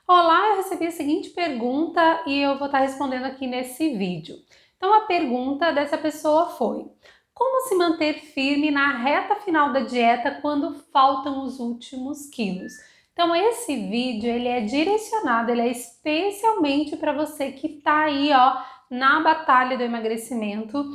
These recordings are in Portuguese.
Olá, eu recebi a seguinte pergunta e eu vou estar respondendo aqui nesse vídeo. Então, a pergunta dessa pessoa foi: como se manter firme na reta final da dieta quando faltam os últimos quilos? Então, esse vídeo ele é direcionado, ele é especialmente para você que está aí, ó, na batalha do emagrecimento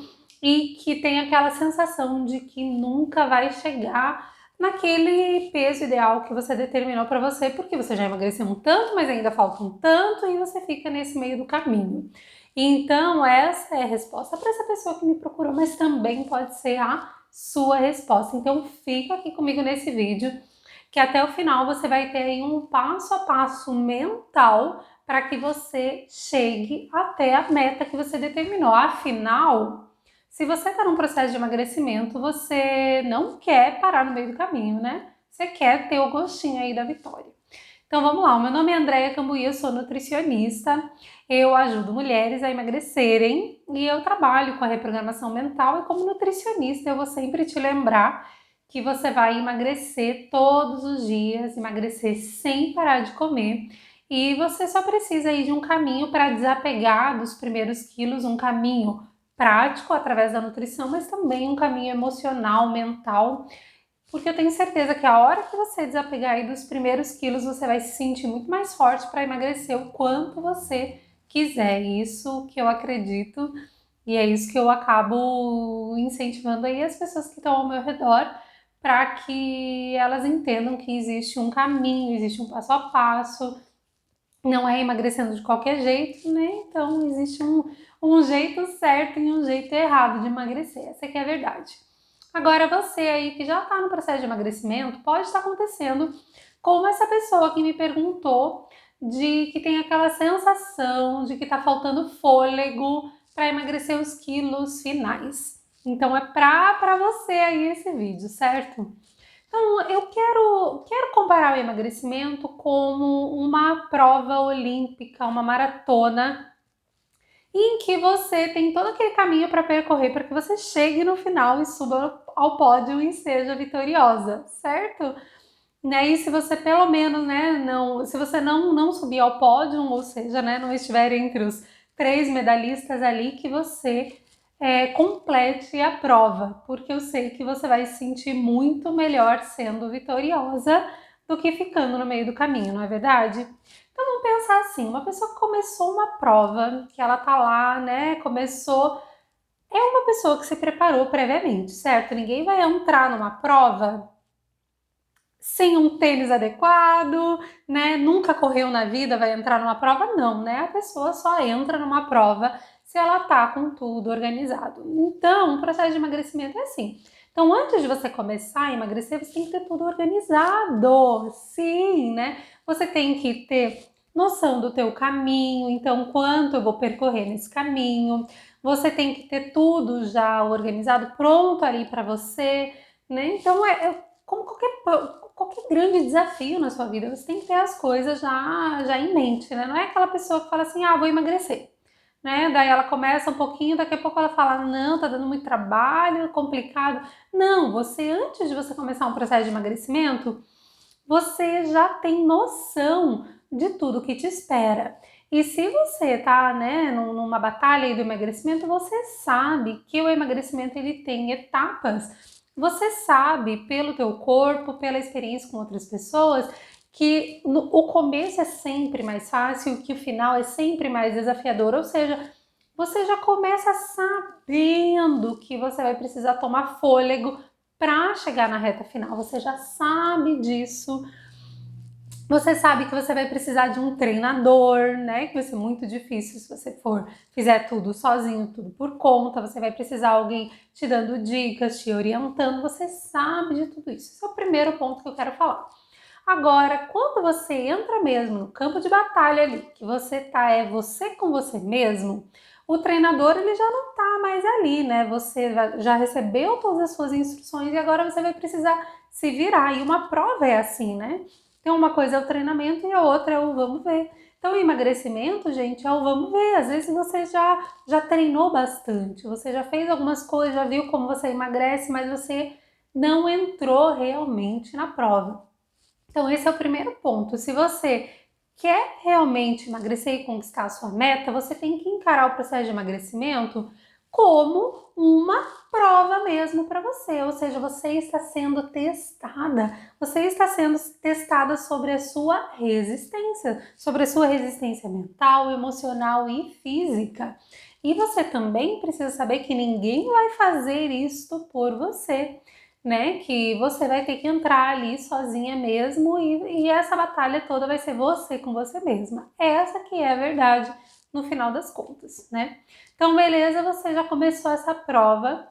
e que tem aquela sensação de que nunca vai chegar naquele peso ideal que você determinou para você, porque você já emagreceu um tanto, mas ainda falta um tanto e você fica nesse meio do caminho. Então, essa é a resposta para essa pessoa que me procurou, mas também pode ser a sua resposta. Então, fica aqui comigo nesse vídeo, que até o final você vai ter aí um passo a passo mental para que você chegue até a meta que você determinou. Afinal, se você está num processo de emagrecimento, você não quer parar no meio do caminho, né? Você quer ter o gostinho aí da vitória. Então vamos lá, o meu nome é Andréia Cambuí, eu sou nutricionista, eu ajudo mulheres a emagrecerem e eu trabalho com a reprogramação mental e como nutricionista eu vou sempre te lembrar que você vai emagrecer todos os dias, emagrecer sem parar de comer e você só precisa aí de um caminho para desapegar dos primeiros quilos, um caminho prático através da nutrição, mas também um caminho emocional, mental, porque eu tenho certeza que a hora que você desapegar aí dos primeiros quilos, você vai se sentir muito mais forte para emagrecer o quanto você quiser. Isso que eu acredito e é isso que eu acabo incentivando aí as pessoas que estão ao meu redor para que elas entendam que existe um caminho, existe um passo a passo, não é emagrecendo de qualquer jeito, né? Então existe um jeito certo e um jeito errado de emagrecer, essa que é a verdade. Agora você aí que já está no processo de emagrecimento, pode estar acontecendo como essa pessoa que me perguntou, de que tem aquela sensação de que está faltando fôlego para emagrecer os quilos finais. Então é para você aí esse vídeo, certo? Então, eu quero comparar o emagrecimento como uma prova olímpica, uma maratona, em que você tem todo aquele caminho para percorrer para que você chegue no final e suba ao pódio e seja vitoriosa, certo? Né? E se você pelo menos, né, se você não subir ao pódio, ou seja, né, não estiver entre os 3 medalhistas ali, que você complete a prova, porque eu sei que você vai se sentir muito melhor sendo vitoriosa do que ficando no meio do caminho, não é verdade? Então vamos pensar assim, uma pessoa que começou uma prova, que ela tá lá, né, começou, é uma pessoa que se preparou previamente, certo? Ninguém vai entrar numa prova sem um tênis adequado, né? Nunca correu na vida, vai entrar numa prova? Não, né? A pessoa só entra numa prova se ela tá com tudo organizado. Então, o processo de emagrecimento é assim. Então, antes de você começar a emagrecer, você tem que ter tudo organizado. Sim, né? Você tem que ter noção do teu caminho, então quanto eu vou percorrer nesse caminho. Você tem que ter tudo já organizado, pronto ali para você, né? Então, como qualquer grande desafio na sua vida, você tem que ter as coisas já em mente, né? Não é aquela pessoa que fala assim, vou emagrecer, né? Daí ela começa um pouquinho, daqui a pouco ela fala, não, tá dando muito trabalho, complicado. Não, você, antes de você começar um processo de emagrecimento, você já tem noção de tudo que te espera. E se você tá, né, numa batalha do emagrecimento, você sabe que o emagrecimento ele tem etapas. Você sabe pelo teu corpo, pela experiência com outras pessoas, que o começo é sempre mais fácil, que o final é sempre mais desafiador. Ou seja, você já começa sabendo que você vai precisar tomar fôlego para chegar na reta final. Você já sabe disso. Você sabe que você vai precisar de um treinador, né? Que vai ser muito difícil se você fizer tudo sozinho, tudo por conta. Você vai precisar de alguém te dando dicas, te orientando. Você sabe de tudo isso. Esse é o primeiro ponto que eu quero falar. Agora, quando você entra mesmo no campo de batalha ali, que você tá, é você com você mesmo, o treinador ele já não tá mais ali, né? Você já recebeu todas as suas instruções e agora você vai precisar se virar. E uma prova é assim, né? Então, uma coisa é o treinamento e a outra é o vamos ver. Então, o emagrecimento, gente, é o vamos ver. Às vezes você já treinou bastante, você já fez algumas coisas, já viu como você emagrece, mas você não entrou realmente na prova. Então, esse é o primeiro ponto. Se você quer realmente emagrecer e conquistar a sua meta, você tem que encarar o processo de emagrecimento como uma prova mesmo para você, ou seja, você está sendo testada sobre a sua resistência mental, emocional e física. E você também precisa saber que ninguém vai fazer isto por você, né? Que você vai ter que entrar ali sozinha mesmo e essa batalha toda vai ser você com você mesma. Essa que é a verdade no final das contas, né? Então, beleza, você já começou essa prova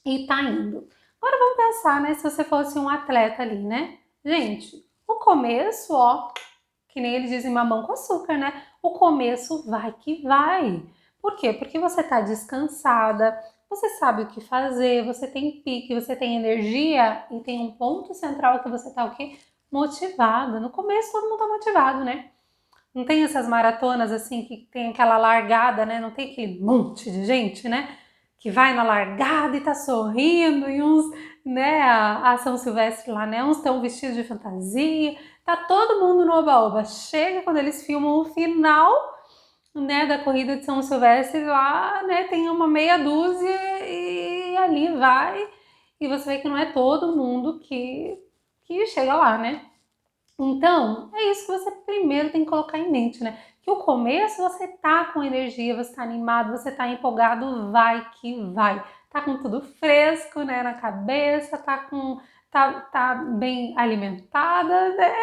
e tá indo. Agora vamos pensar, né, se você fosse um atleta ali, né? Gente, o começo, ó, que nem eles dizem mamão com açúcar, né? O começo vai que vai. Por quê? Porque você tá descansada, você sabe o que fazer, você tem pique, você tem energia e tem um ponto central que você tá o quê? Motivada. No começo todo mundo tá motivado, né? Não tem essas maratonas assim que tem aquela largada, né? Não tem aquele monte de gente, né? Que vai na largada e tá sorrindo e uns, né? A São Silvestre lá, né? Uns estão vestidos de fantasia. Tá todo mundo no oba-oba. Chega quando eles filmam o final, né? Da corrida de São Silvestre lá, né? Tem uma meia dúzia e ali vai. E você vê que não é todo mundo que chega lá, né? Então, é isso que você primeiro tem que colocar em mente, né? Que o começo você tá com energia, você tá animado, você tá empolgado, vai que vai. Tá com tudo fresco, né, na cabeça, tá bem alimentada, né?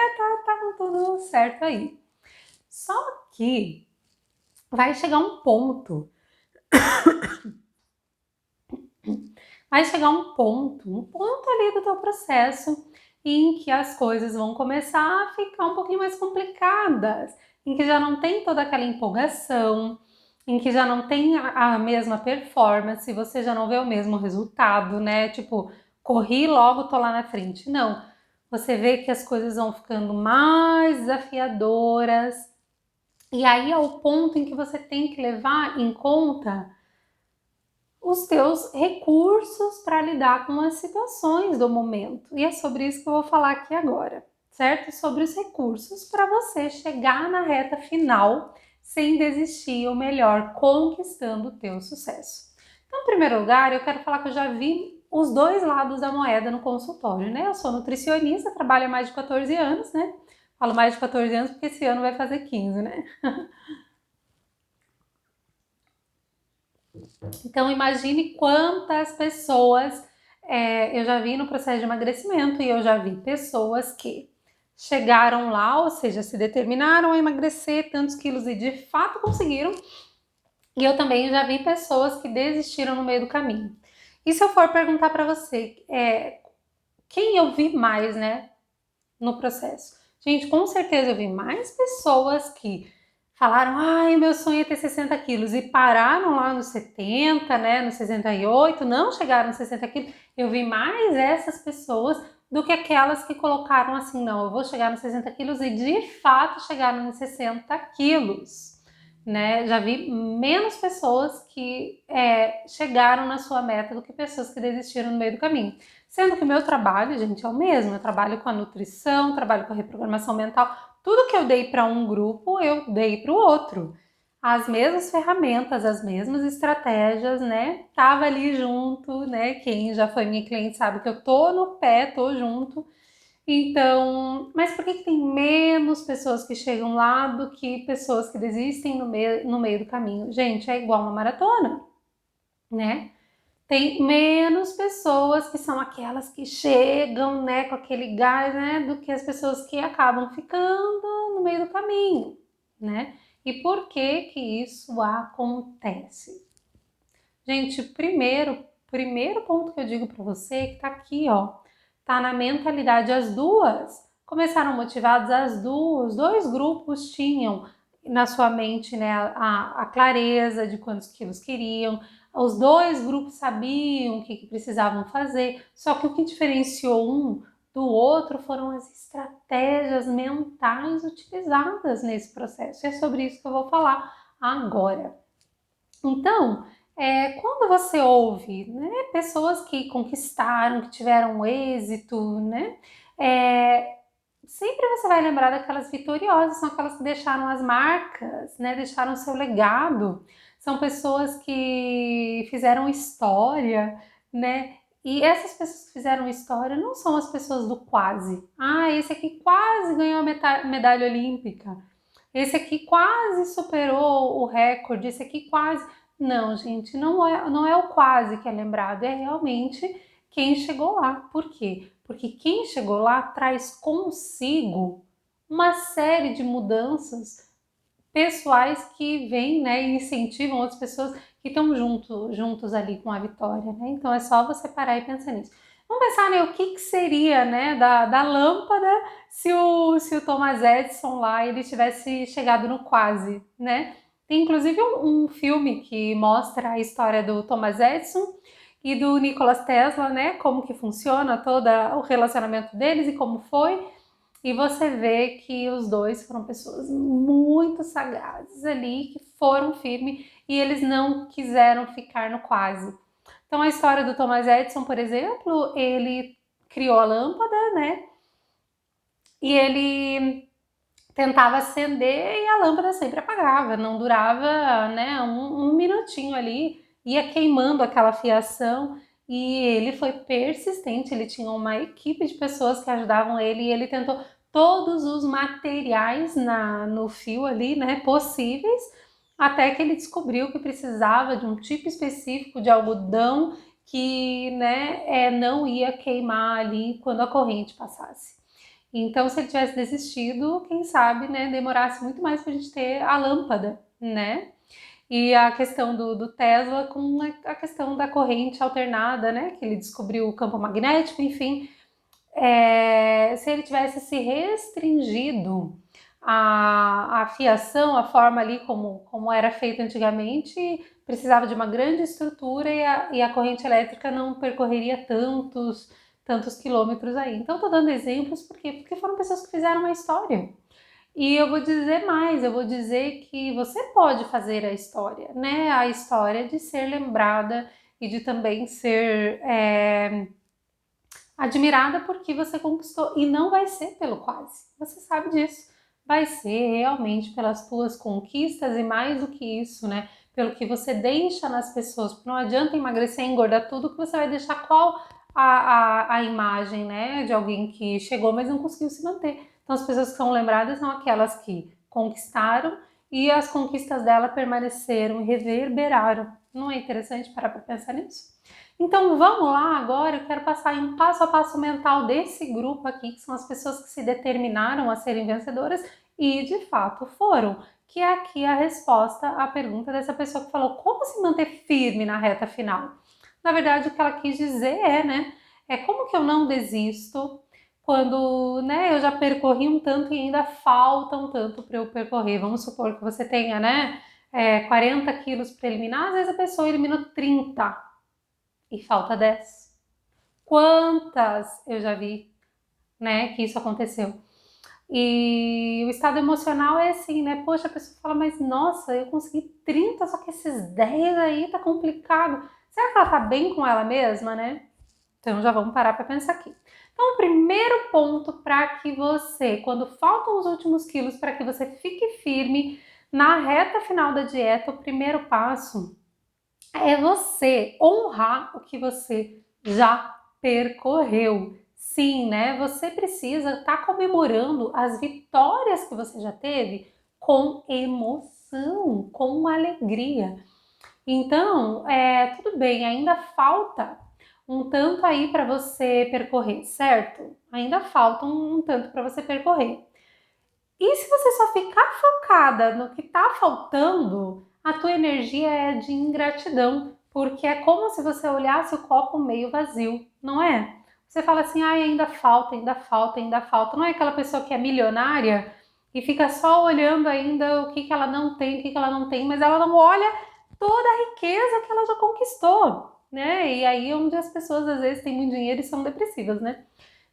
Tá com tudo certo aí. Só que vai chegar um ponto ali do teu processo em que as coisas vão começar a ficar um pouquinho mais complicadas, em que já não tem toda aquela empolgação, em que já não tem a mesma performance, você já não vê o mesmo resultado, né? Tipo, corri logo, tô lá na frente. Não, você vê que as coisas vão ficando mais desafiadoras, e aí é o ponto em que você tem que levar em conta os teus recursos para lidar com as situações do momento. E é sobre isso que eu vou falar aqui agora, certo? Sobre os recursos para você chegar na reta final sem desistir, ou melhor, conquistando o teu sucesso. Então, em primeiro lugar, eu quero falar que eu já vi os dois lados da moeda no consultório, né? Eu sou nutricionista, trabalho há mais de 14 anos, né? Falo mais de 14 anos porque esse ano vai fazer 15, né? Então, imagine quantas pessoas eu já vi no processo de emagrecimento e eu já vi pessoas que chegaram lá, ou seja, se determinaram a emagrecer tantos quilos e de fato conseguiram. E eu também já vi pessoas que desistiram no meio do caminho. E se eu for perguntar para você, quem eu vi mais, né, no processo? Gente, com certeza eu vi mais pessoas que falaram, ai, meu sonho é ter 60 quilos e pararam lá nos 70, né, nos 68, não chegaram nos 60 quilos. Eu vi mais essas pessoas do que aquelas que colocaram assim, não, eu vou chegar nos 60 quilos e de fato chegaram nos 60 quilos. Né? Já vi menos pessoas que chegaram na sua meta do que pessoas que desistiram no meio do caminho. Sendo que o meu trabalho, gente, é o mesmo. Eu trabalho com a nutrição, trabalho com a reprogramação mental. Tudo que eu dei para um grupo, eu dei para o outro. As mesmas ferramentas, as mesmas estratégias, né? Tava ali junto, né? Quem já foi minha cliente sabe que eu tô no pé, tô junto. Então, mas por que tem menos pessoas que chegam lá do que pessoas que desistem no meio do caminho? Gente, é igual uma maratona, né? Tem menos pessoas que são aquelas que chegam, né, com aquele gás, né, do que as pessoas que acabam ficando no meio do caminho, né? E por que que isso acontece? Gente, primeiro ponto que eu digo para você é que tá aqui, ó, tá na mentalidade. As duas começaram motivadas, as duas, os dois grupos tinham na sua mente, né, a clareza de quantos quilos queriam. Os dois grupos sabiam o que precisavam fazer, só que o que diferenciou um do outro foram as estratégias mentais utilizadas nesse processo. E é sobre isso que eu vou falar agora. Então, quando você ouve, né, pessoas que conquistaram, que tiveram êxito, né, sempre você vai lembrar daquelas vitoriosas, são aquelas que deixaram as marcas, né? Deixaram seu legado. São pessoas que fizeram história, né? E essas pessoas que fizeram história não são as pessoas do quase. Ah, esse aqui quase ganhou a medalha olímpica. Esse aqui quase superou o recorde. Esse aqui quase. Não, gente, não é o quase que é lembrado, é realmente quem chegou lá. Por quê? Porque quem chegou lá traz consigo uma série de mudanças pessoais que vêm, né, e incentivam outras pessoas que estão juntos ali com a vitória, né? Então é só você parar e pensar nisso. Vamos pensar, né, o que seria, né, da lâmpada se o Thomas Edison lá ele tivesse chegado no quase, né? Tem inclusive um filme que mostra a história do Thomas Edison e do Nikola Tesla, né? Como que funciona todo o relacionamento deles e como foi. E você vê que os dois foram pessoas muito sagazes ali, que foram firmes e eles não quiseram ficar no quase. Então a história do Thomas Edison, por exemplo, ele criou a lâmpada, né? E ele tentava acender e a lâmpada sempre apagava, não durava, né, um minutinho ali, ia queimando aquela fiação e ele foi persistente, ele tinha uma equipe de pessoas que ajudavam ele e ele tentou todos os materiais no fio ali, né, possíveis, até que ele descobriu que precisava de um tipo específico de algodão que, né, não ia queimar ali quando a corrente passasse. Então, se ele tivesse desistido, quem sabe, né, demorasse muito mais para a gente ter a lâmpada, né? E a questão do Tesla com a questão da corrente alternada, né? Que ele descobriu o campo magnético, enfim. Se ele tivesse se restringido à fiação, a forma ali como era feito antigamente, precisava de uma grande estrutura e a corrente elétrica não percorreria tantos quilômetros aí. Então, estou dando exemplos porque foram pessoas que fizeram uma história. E eu vou dizer mais, eu vou dizer que você pode fazer a história, né? A história de ser lembrada e de também ser admirada porque você conquistou. E não vai ser pelo quase, você sabe disso. Vai ser realmente pelas tuas conquistas e mais do que isso, né? Pelo que você deixa nas pessoas. Porque não adianta emagrecer e engordar tudo que você vai deixar qual a imagem, né? De alguém que chegou, mas não conseguiu se manter. Então as pessoas que são lembradas são aquelas que conquistaram e as conquistas dela permaneceram e reverberaram. Não é interessante parar para pensar nisso? Então vamos lá agora, eu quero passar em um passo a passo mental desse grupo aqui, que são as pessoas que se determinaram a serem vencedoras e de fato foram. Que é aqui a resposta à pergunta dessa pessoa que falou como se manter firme na reta final. Na verdade, o que ela quis dizer né? É como que eu não desisto quando, né, eu já percorri um tanto e ainda falta um tanto para eu percorrer. Vamos supor que você tenha, né, 40 quilos para eliminar, às vezes a pessoa eliminou 30 e falta 10. Quantas eu já vi, né, que isso aconteceu. E o estado emocional é assim, né? Poxa, a pessoa fala, mas nossa, eu consegui 30, só que esses 10 aí tá complicado. Será que ela tá bem com ela mesma, né? Então já vamos parar para pensar aqui. Então, o primeiro ponto para que você, quando faltam os últimos quilos, para que você fique firme na reta final da dieta, o primeiro passo é você honrar o que você já percorreu. Sim, né? Você precisa estar comemorando as vitórias que você já teve com emoção, com alegria. Então, tudo bem, ainda falta um tanto aí para você percorrer, certo? Ainda falta um tanto para você percorrer. E se você só ficar focada no que está faltando, a tua energia é de ingratidão, porque é como se você olhasse o copo meio vazio, não é? Você fala assim, ai, ainda falta, ainda falta, ainda falta. Não é aquela pessoa que é milionária e fica só olhando ainda o que ela não tem, o que ela não tem, mas ela não olha toda a riqueza que ela já conquistou, né? E aí é onde as pessoas às vezes têm muito dinheiro e são depressivas, né?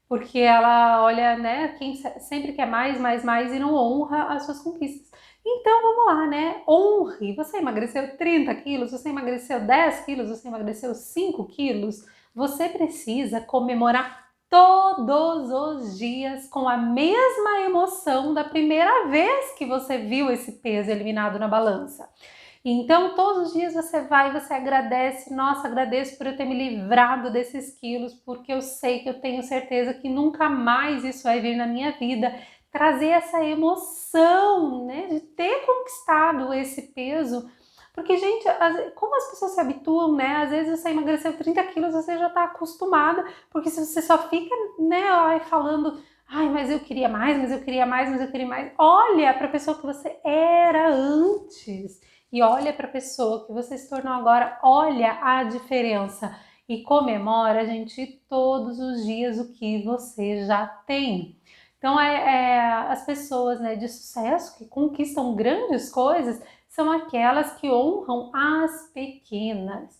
Porque ela olha, né, quem sempre quer mais e não honra as suas conquistas. Então vamos lá, né? Honre. Você emagreceu 30 quilos, você emagreceu 10 quilos, você emagreceu 5 quilos. Você precisa comemorar todos os dias com a mesma emoção da primeira vez que você viu esse peso eliminado na balança. Então, todos os dias você vai e você agradece, nossa, agradeço por eu ter me livrado desses quilos, porque eu sei que eu tenho certeza que nunca mais isso vai vir na minha vida. Trazer essa emoção, né, de ter conquistado esse peso. Porque, gente, como as pessoas se habituam, né? Às vezes você emagreceu 30 quilos, você já tá acostumada, porque se você só fica, né, falando, ai, mas eu queria mais, mas eu queria mais, mas eu queria mais. Olha para a pessoa que você era antes e olha para a pessoa que você se tornou agora, olha a diferença e comemora, gente, todos os dias o que você já tem. Então, as pessoas, né, de sucesso que conquistam grandes coisas são aquelas que honram as pequenas.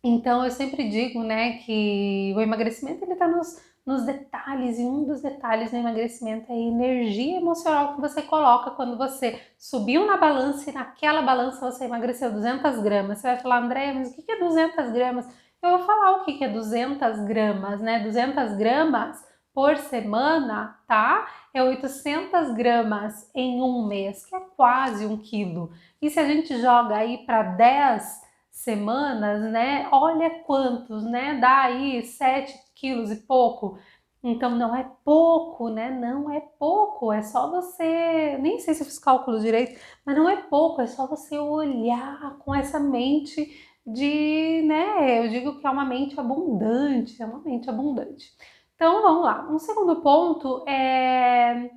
Então, eu sempre digo, né, que o emagrecimento ele está nos detalhes, e um dos detalhes do emagrecimento é a energia emocional que você coloca quando você subiu na balança e naquela balança você emagreceu 200 gramas. Você vai falar, André, mas o que é 200 gramas? Eu vou falar o que é 200 gramas, né? 200 gramas por semana, tá? É 800 gramas em um mês, que é quase 1 quilo. E se a gente joga aí para 10 semanas, né? Olha quantos, né? Dá aí 7 quilos e pouco. Então não é pouco, né? Não é pouco, é só você, nem sei se eu fiz cálculo direito, mas não é pouco, é só você olhar com essa mente de, né? Eu digo que é uma mente abundante, é uma mente abundante. Então vamos lá. Um segundo ponto é,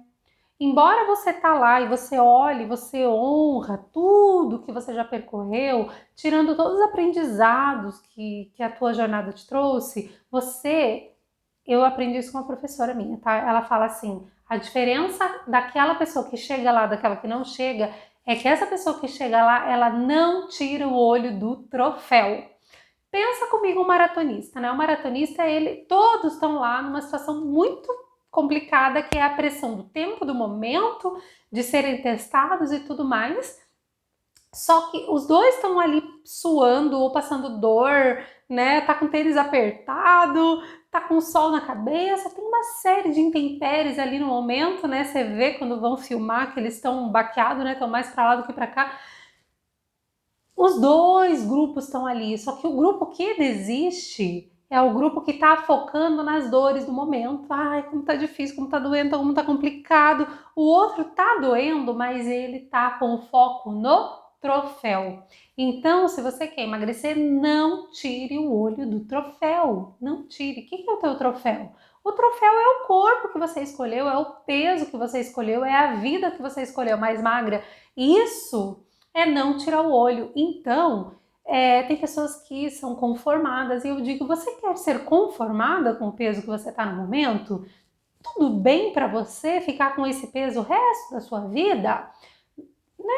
embora você tá lá e você olhe, você honra tudo que você já percorreu, tirando todos os aprendizados que a tua jornada te trouxe, eu aprendi isso com uma professora minha, tá? Ela fala assim, a diferença daquela pessoa que chega lá, daquela que não chega, é que essa pessoa que chega lá, ela não tira o olho do troféu. Pensa comigo um maratonista, né? O maratonista, todos estão lá numa situação muito complicada, que é a pressão do tempo, do momento, de serem testados e tudo mais. Só que os dois estão ali suando ou passando dor, né? Tá com o tênis apertado, tá com o sol na cabeça, tem uma série de intempéries ali no momento, né? Você vê quando vão filmar que eles estão baqueados, né? Estão mais para lá do que para cá. Os dois grupos estão ali, só que o grupo que desiste é o grupo que está focando nas dores do momento. Ai, como tá difícil, como tá doendo, como tá complicado. O outro tá doendo, mas ele tá com foco no troféu. Então, se você quer emagrecer, não tire o olho do troféu. Não tire. O que é o teu troféu? O troféu é o corpo que você escolheu, é o peso que você escolheu, é a vida que você escolheu mais magra. Isso é não tirar o olho. Então, tem pessoas que são conformadas e eu digo, você quer ser conformada com o peso que você está no momento? Tudo bem para você ficar com esse peso o resto da sua vida? Né?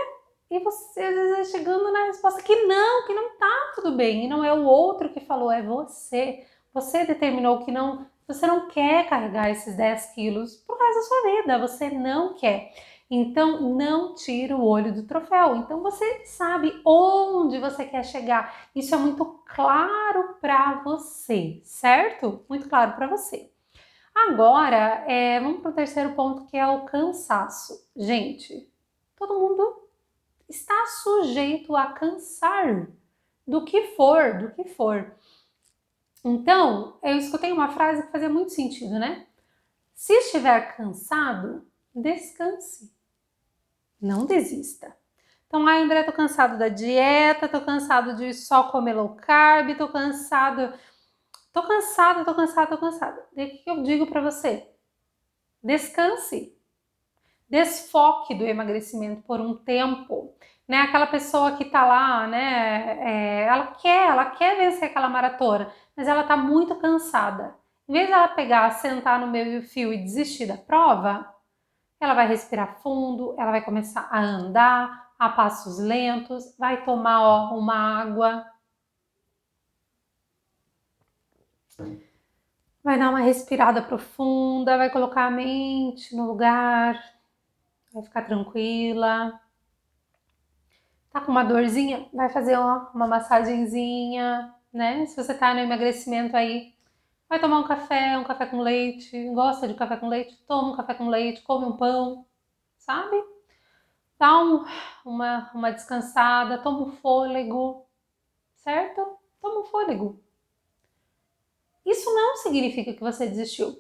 E você às vezes chegando na resposta que não tá tudo bem. E não é o outro que falou, é você. Você determinou que não, você não quer carregar esses 10 quilos pro resto da sua vida. Você não quer. Então, não tira o olho do troféu. Então, você sabe onde você quer chegar. Isso é muito claro para você, certo? Muito claro para você. Agora, vamos para o terceiro ponto, que é o cansaço. Gente, todo mundo está sujeito a cansar do que for, do que for. Então, eu escutei uma frase que fazia muito sentido, né? Se estiver cansado, descanse. Não desista. Então, ai, André, tô cansado da dieta, tô cansado de só comer low carb, tô cansado. Tô cansado. O que eu digo para você? Descanse. Desfoque do emagrecimento por um tempo, né? Aquela pessoa que tá lá, né? Ela quer vencer aquela maratona, mas ela tá muito cansada. Em vez dela pegar, sentar no meio fio e desistir da prova, ela vai respirar fundo, ela vai começar a andar a passos lentos, vai tomar uma água, vai dar uma respirada profunda, vai colocar a mente no lugar, vai ficar tranquila. Tá com uma dorzinha? Vai fazer uma massagenzinha, né? Se você tá no emagrecimento aí, Vai tomar um café com leite, gosta de café com leite, toma um café com leite, come um pão, sabe? Dá uma descansada, toma um fôlego, certo? Toma um fôlego. Isso não significa que você desistiu.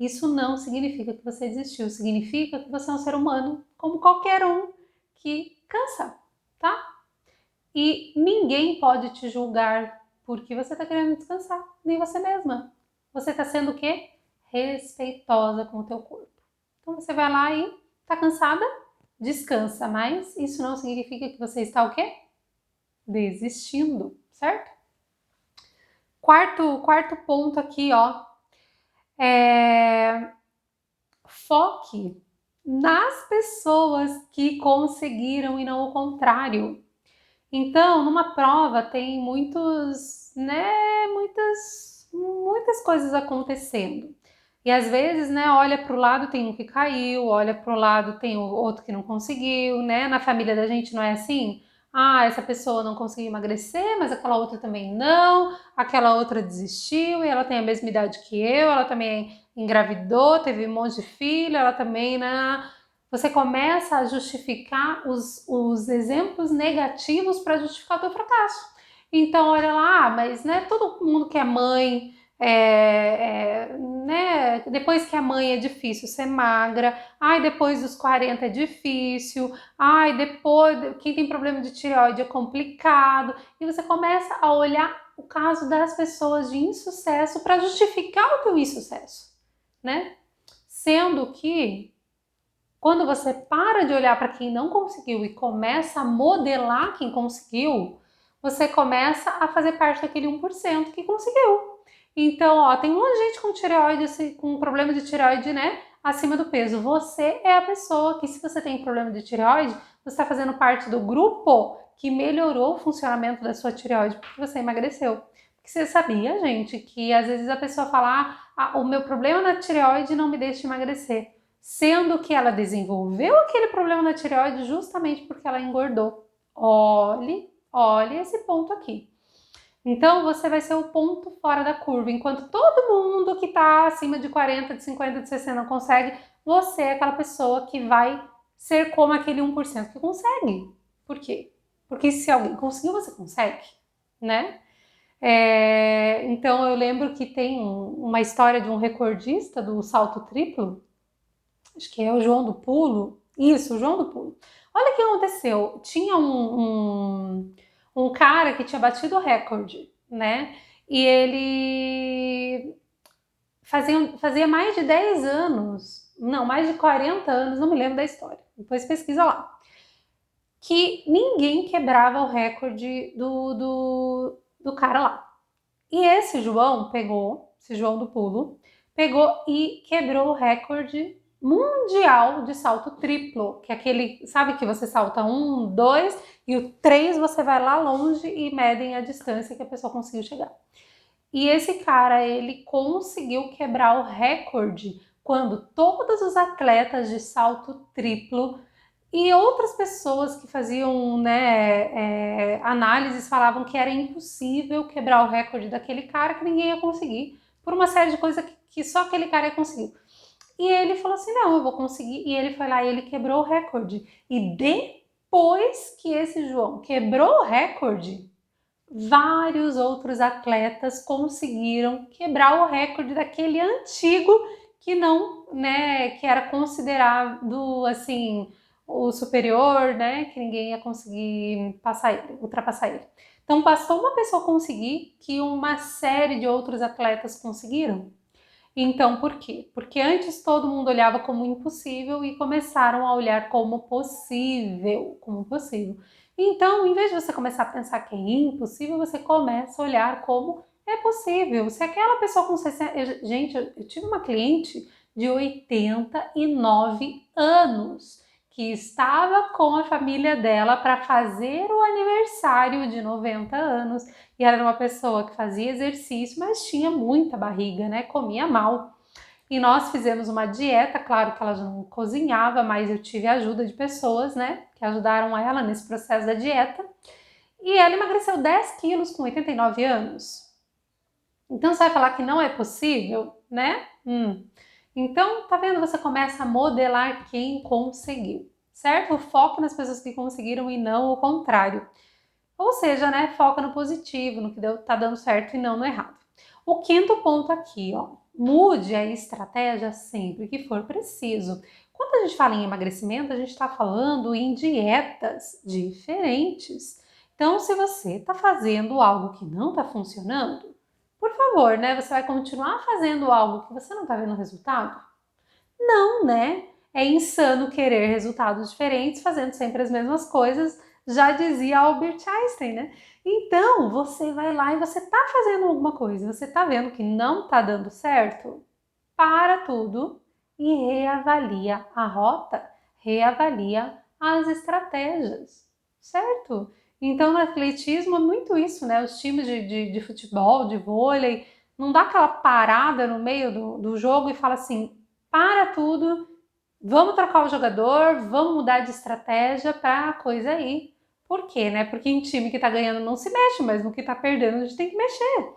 Isso não significa que você desistiu. Significa que você é um ser humano, como qualquer um, que cansa, tá? E ninguém pode te julgar porque você está querendo descansar, nem você mesma. Você está sendo o quê? Respeitosa com o teu corpo. Então você vai lá e tá cansada? Descansa, mas isso não significa que você está o quê? Desistindo, certo? Quarto ponto aqui, ó, foque nas pessoas que conseguiram e não o contrário. Então, numa prova tem muitas coisas acontecendo. E às vezes, né, olha para o lado tem um que caiu, olha para o lado tem o outro que não conseguiu, né? Na família da gente não é assim? Ah, essa pessoa não conseguiu emagrecer, mas aquela outra também não, aquela outra desistiu e ela tem a mesma idade que eu, ela também engravidou, teve um monte de filho, ela também, né? Você começa a justificar os exemplos negativos para justificar o teu fracasso. Então, olha lá, mas né, todo mundo que é mãe, né, depois que a mãe é difícil ser magra, ai, depois dos 40 é difícil, ai, depois, quem tem problema de tireoide é complicado, e você começa a olhar o caso das pessoas de insucesso para justificar o teu insucesso, né? Sendo que quando você para de olhar para quem não conseguiu e começa a modelar quem conseguiu, você começa a fazer parte daquele 1% que conseguiu. Então, ó, tem um monte de gente com tireoide, com problema de tireoide, né, acima do peso. Você é a pessoa que, se você tem problema de tireoide, você está fazendo parte do grupo que melhorou o funcionamento da sua tireoide porque você emagreceu. Porque você sabia, gente, que às vezes a pessoa fala, o meu problema na tireoide não me deixa emagrecer, sendo que ela desenvolveu aquele problema na tireoide justamente porque ela engordou. Olhe esse ponto aqui. Então, você vai ser o ponto fora da curva. Enquanto todo mundo que está acima de 40, de 50, de 60 não consegue, você é aquela pessoa que vai ser como aquele 1% que consegue. Por quê? Porque se alguém conseguiu, você consegue, né? Então, eu lembro que tem uma história de um recordista do salto triplo, acho que é o João do Pulo. Isso, o João do Pulo. Olha o que aconteceu. Tinha um cara que tinha batido o recorde, né? E ele fazia mais de 10 anos, não, mais de 40 anos, não me lembro da história. Depois pesquisa lá. Que ninguém quebrava o recorde do cara lá. E esse João esse João do Pulo, pegou e quebrou o recorde mundial de salto triplo, que é aquele, sabe que você salta 1, 2 e o 3 você vai lá longe e medem a distância que a pessoa conseguiu chegar. E esse cara, ele conseguiu quebrar o recorde quando todos os atletas de salto triplo e outras pessoas que faziam, né, análises falavam que era impossível quebrar o recorde daquele cara, que ninguém ia conseguir, por uma série de coisas que só aquele cara ia conseguir. E ele falou assim, não, eu vou conseguir. E ele foi lá e ele quebrou o recorde. E depois que esse João quebrou o recorde, vários outros atletas conseguiram quebrar o recorde daquele antigo que não, né, que era considerado assim o superior, né, que ninguém ia conseguir passar ele, ultrapassar ele. Então bastou uma pessoa conseguir que uma série de outros atletas conseguiram. Então, por quê? Porque antes todo mundo olhava como impossível e começaram a olhar como possível, como possível. Então, em vez de você começar a pensar que é impossível, você começa a olhar como é possível. Se aquela pessoa com 60... Gente, eu tive uma cliente de 89 anos que estava com a família dela para fazer o aniversário de 90 anos. E ela era uma pessoa que fazia exercício, mas tinha muita barriga, né? Comia mal. E nós fizemos uma dieta, claro que ela já não cozinhava, mas eu tive a ajuda de pessoas, né? Que ajudaram ela nesse processo da dieta. E ela emagreceu 10 quilos com 89 anos. Então você vai falar que não é possível, né? Então, tá vendo? Você começa a modelar quem conseguiu, certo? Foque nas pessoas que conseguiram e não o contrário. Ou seja, né? Foca no positivo, no que tá dando certo e não no errado. O quinto ponto aqui, ó. Mude a estratégia sempre que for preciso. Quando a gente fala em emagrecimento, a gente está falando em dietas diferentes. Então, se você está fazendo algo que não está funcionando, por favor, né? Você vai continuar fazendo algo que você não está vendo resultado? Não, né? É insano querer resultados diferentes fazendo sempre as mesmas coisas, já dizia Albert Einstein, né? Então, você vai lá e você tá fazendo alguma coisa, você tá vendo que não tá dando certo? Para tudo e reavalia a rota, reavalia as estratégias, certo? Então, no atletismo é muito isso, né? Os times de futebol, de vôlei, não dá aquela parada no meio do jogo e fala assim, para tudo, vamos trocar o jogador, vamos mudar de estratégia para a coisa aí. Por quê, né? Porque em time que tá ganhando não se mexe, mas no que tá perdendo a gente tem que mexer.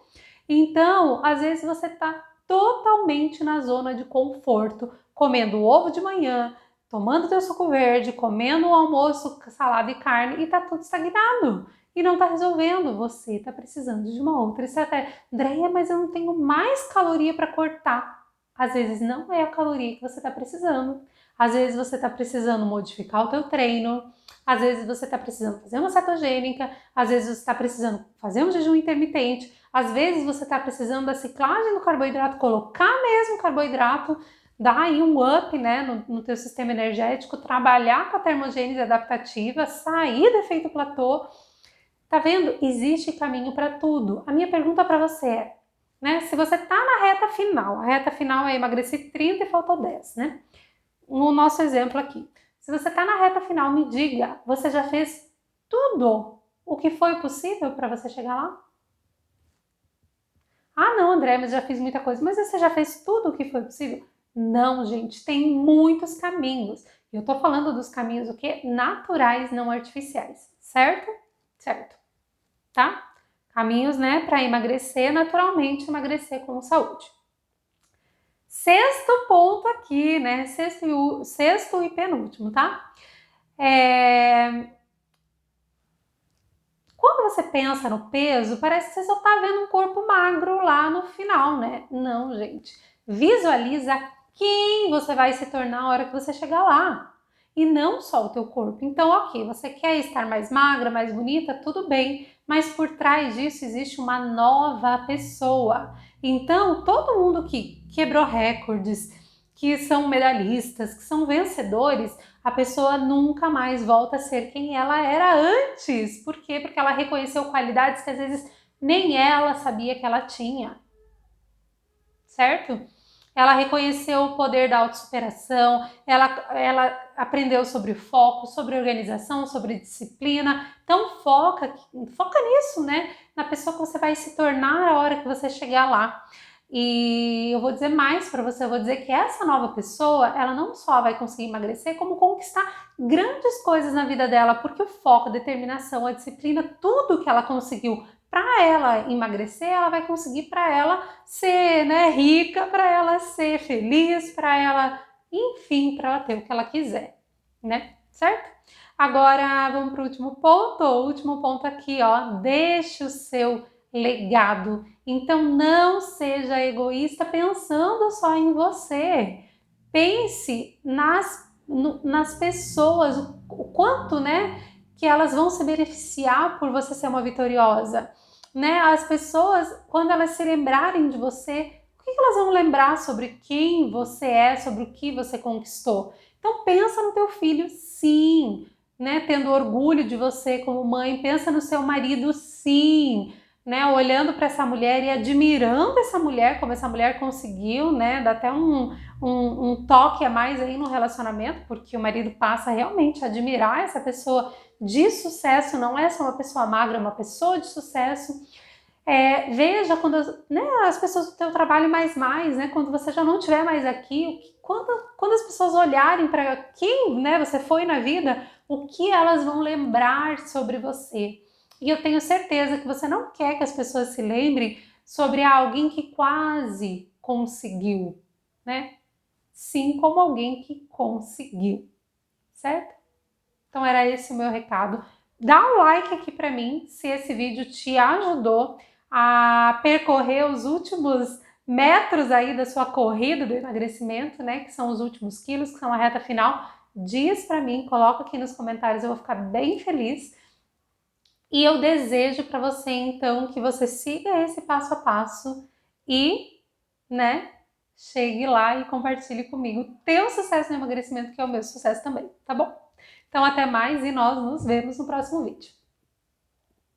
Então, às vezes você tá totalmente na zona de conforto, comendo ovo de manhã, tomando teu suco verde, comendo o almoço, salada e carne e tá tudo estagnado. E não tá resolvendo, você tá precisando de uma outra estratégia. Andréia, mas eu não tenho mais caloria para cortar. Às vezes não é a caloria que você está precisando. Às vezes você está precisando modificar o teu treino. Às vezes você está precisando fazer uma cetogênica. Às vezes você está precisando fazer um jejum intermitente. Às vezes você está precisando da ciclagem do carboidrato, colocar mesmo carboidrato, dar aí um up, né, no teu sistema energético, trabalhar com a termogênese adaptativa, sair do efeito platô. Tá vendo? Existe caminho para tudo. A minha pergunta para você é, né? Se você tá na reta final, a reta final é emagrecer 30 e faltou 10, né? No nosso exemplo aqui. Se você tá na reta final, me diga, você já fez tudo o que foi possível para você chegar lá? Ah, não, André, mas já fiz muita coisa. Mas você já fez tudo o que foi possível? Não, gente, tem muitos caminhos. Eu tô falando dos caminhos o quê? Naturais, não artificiais, certo? Certo, tá? Caminhos, né, para emagrecer naturalmente, emagrecer com saúde. Sexto ponto aqui, né? Sexto e penúltimo, tá? Quando você pensa no peso, parece que você só tá vendo um corpo magro lá no final, né? Não, gente. Visualiza quem você vai se tornar a hora que você chegar lá. E não só o teu corpo. Então, ok, você quer estar mais magra, mais bonita, tudo bem. Mas por trás disso existe uma nova pessoa. Então, todo mundo que quebrou recordes, que são medalhistas, que são vencedores, a pessoa nunca mais volta a ser quem ela era antes. Por quê? Porque ela reconheceu qualidades que às vezes nem ela sabia que ela tinha, certo? Ela reconheceu o poder da autossuperação, ela aprendeu sobre foco, sobre organização, sobre disciplina. Então foca nisso, né? Na pessoa que você vai se tornar a hora que você chegar lá. E eu vou dizer mais para você, eu vou dizer que essa nova pessoa, ela não só vai conseguir emagrecer, como conquistar grandes coisas na vida dela, porque o foco, a determinação, a disciplina, tudo que ela conseguiu para ela emagrecer, ela vai conseguir para ela ser, né, rica, para ela ser feliz, para ela, enfim, para ela ter o que ela quiser, né? Certo? Agora vamos para o último ponto. O último ponto aqui, ó, deixe o seu legado. Então não seja egoísta pensando só em você. Pense nas pessoas, o quanto, né, que elas vão se beneficiar por você ser uma vitoriosa, né? As pessoas, quando elas se lembrarem de você, o que elas vão lembrar sobre quem você é, sobre o que você conquistou? Então pensa no teu filho, sim, né? Tendo orgulho de você como mãe, pensa no seu marido, sim, né? Olhando para essa mulher e admirando essa mulher, como essa mulher conseguiu, né? Dá até um toque a mais aí no relacionamento, porque o marido passa realmente a admirar essa pessoa de sucesso, não é só uma pessoa magra, é uma pessoa de sucesso. Veja quando, né, as pessoas do teu trabalho mais, né, quando você já não estiver mais aqui, quando as pessoas olharem para quem, né, você foi na vida, o que elas vão lembrar sobre você. E eu tenho certeza que você não quer que as pessoas se lembrem sobre alguém que quase conseguiu, né? Sim, como alguém que conseguiu, certo? Então era esse o meu recado. Dá um like aqui para mim se esse vídeo te ajudou a percorrer os últimos metros aí da sua corrida do emagrecimento, né? Que são os últimos quilos, que são a reta final. Diz para mim, coloca aqui nos comentários, eu vou ficar bem feliz. E eu desejo para você, então, que você siga esse passo a passo e, né, chegue lá e compartilhe comigo o teu sucesso no emagrecimento, que é o meu sucesso também, tá bom? Então, até mais e nós nos vemos no próximo vídeo.